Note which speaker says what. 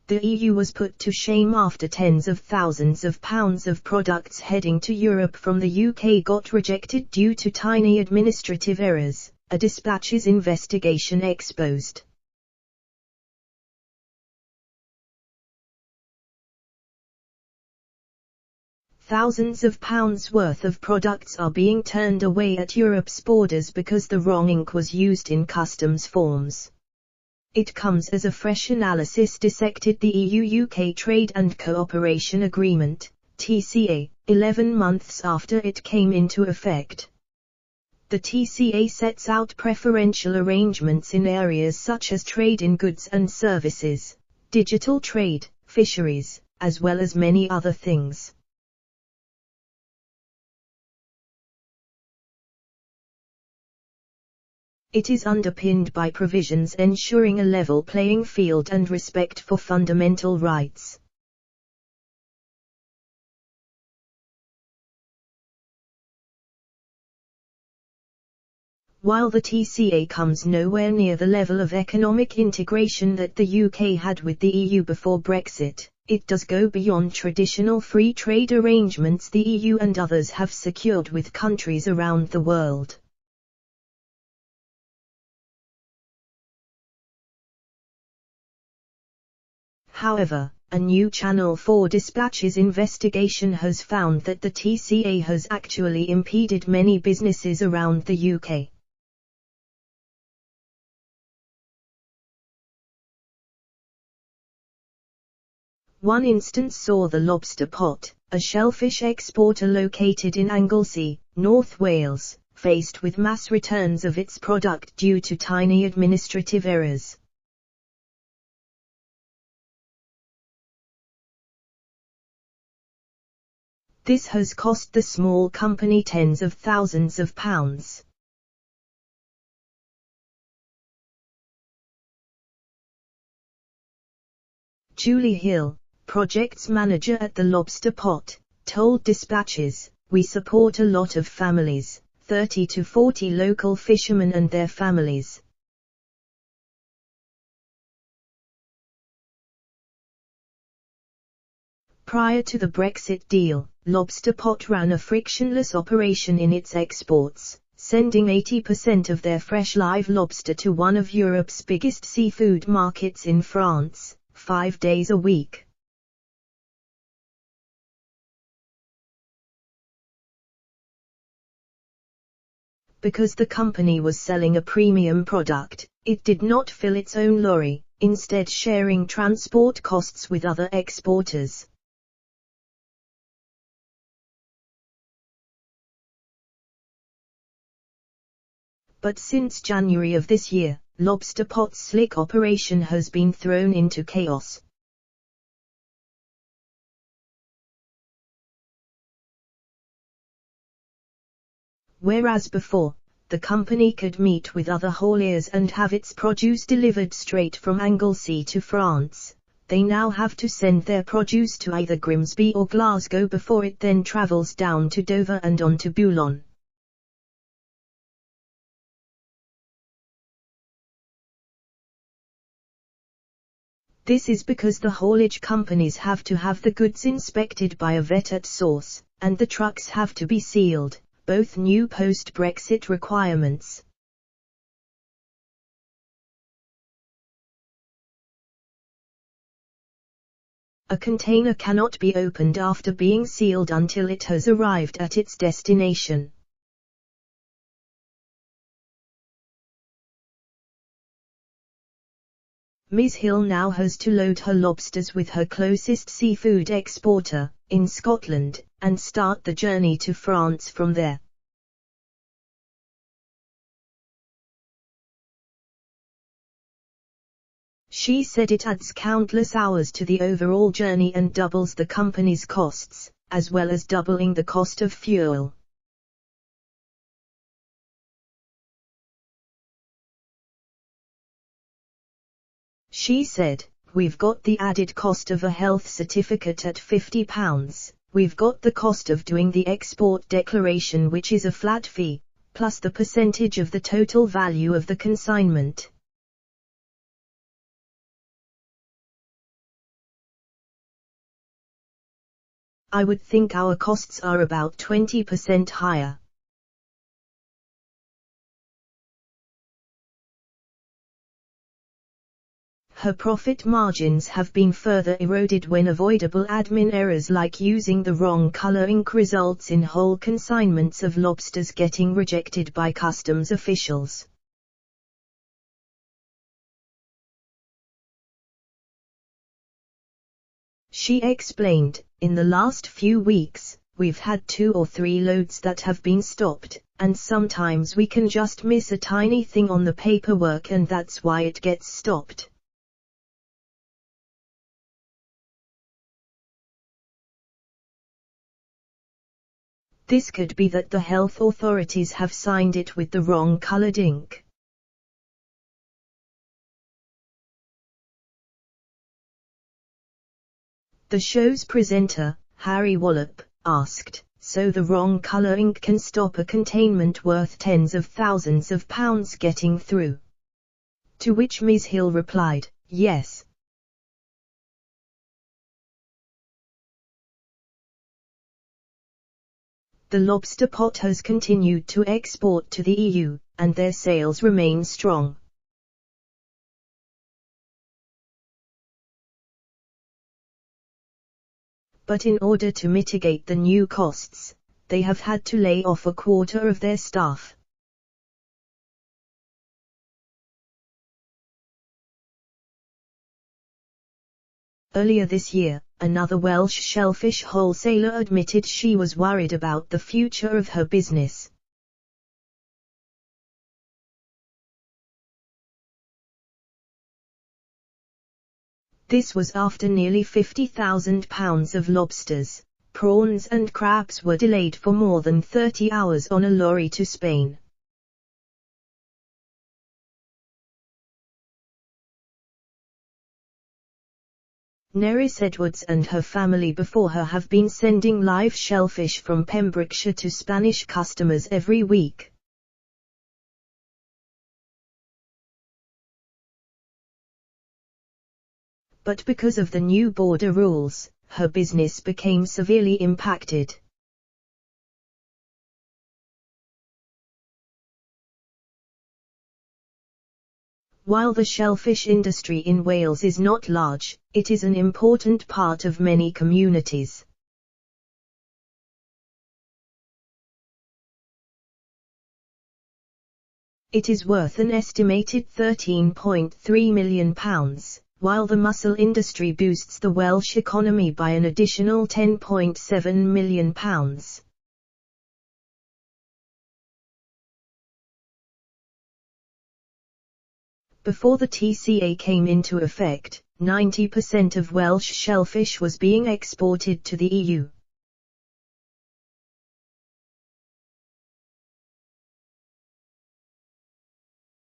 Speaker 1: The EU was put to shame after tens of thousands of pounds of products heading to Europe from the UK got rejected due to tiny administrative errors, a Dispatches investigation exposed. Thousands of pounds worth of products are being turned away at Europe's borders because the wrong ink was used in customs forms. It comes as a fresh analysis dissected the EU-UK Trade and Cooperation Agreement, TCA, 11 months after it came into effect. The TCA sets out preferential arrangements in areas such as trade in goods and services, digital trade, fisheries, as well as many other things. It is underpinned by provisions ensuring a level playing field and respect for fundamental rights. While the TCA comes nowhere near the level of economic integration that the UK had with the EU before Brexit, it does go beyond traditional free trade arrangements the EU and others have secured with countries around the world. However, a new Channel 4 Dispatches investigation has found that the TCA has actually impeded many businesses around the UK. One instance saw the Lobster Pot, a shellfish exporter located in Anglesey, North Wales, faced with mass returns of its product due to tiny administrative errors. This has cost the small company tens of thousands of pounds. Julie Hill, projects manager at the Lobster Pot, told Dispatches, "We support a lot of families, 30 to 40 local fishermen and their families. Prior to the Brexit deal, Lobster Pot ran a frictionless operation in its exports, sending 80% of their fresh live lobster to one of Europe's biggest seafood markets in France, 5 days a week. Because the company was selling a premium product, it did not fill its own lorry, instead sharing transport costs with other exporters. But since January of this year, Lobster Pot's slick operation has been thrown into chaos. Whereas before, the company could meet with other hauliers and have its produce delivered straight from Anglesey to France, they now have to send their produce to either Grimsby or Glasgow before it then travels down to Dover and on to Boulogne. This is because the haulage companies have to have the goods inspected by a vet at source, and the trucks have to be sealed, both new post-Brexit requirements. A container cannot be opened after being sealed until it has arrived at its destination. Ms. Hill now has to load her lobsters with her closest seafood exporter, in Scotland, and start the journey to France from there. She said it adds countless hours to the overall journey and doubles the company's costs, as well as doubling the cost of fuel. She said, "We've got the added cost of a health certificate at £50, we've got the cost of doing the export declaration which is a flat fee, plus the percentage of the total value of the consignment." I would think our costs are about 20% higher. Her profit margins have been further eroded when avoidable admin errors like using the wrong color ink results in whole consignments of lobsters getting rejected by customs officials. She explained, in the last few weeks, we've had 2 or 3 loads that have been stopped, and sometimes we can just miss a tiny thing on the paperwork and that's why it gets stopped. This could be that the health authorities have signed it with the wrong colored ink. The show's presenter, Harry Wallop, asked, "So the wrong color ink can stop a containment worth tens of thousands of pounds getting through?" To which Ms. Hill replied, "Yes." The lobster pot has continued to export to the EU, and their sales remain strong. But in order to mitigate the new costs, they have had to lay off a quarter of their staff. Earlier this year, another Welsh shellfish wholesaler admitted she was worried about the future of her business. This was after nearly £50,000 of lobsters, prawns and crabs were delayed for more than 30 hours on a lorry to Spain. Nerys Edwards and her family before her have been sending live shellfish from Pembrokeshire to Spanish customers every week. But because of the new border rules, her business became severely impacted. While the shellfish industry in Wales is not large, it is an important part of many communities. It is worth an estimated £13.3 million, while the mussel industry boosts the Welsh economy by an additional £10.7 million. Before the TCA came into effect, 90% of Welsh shellfish was being exported to the EU.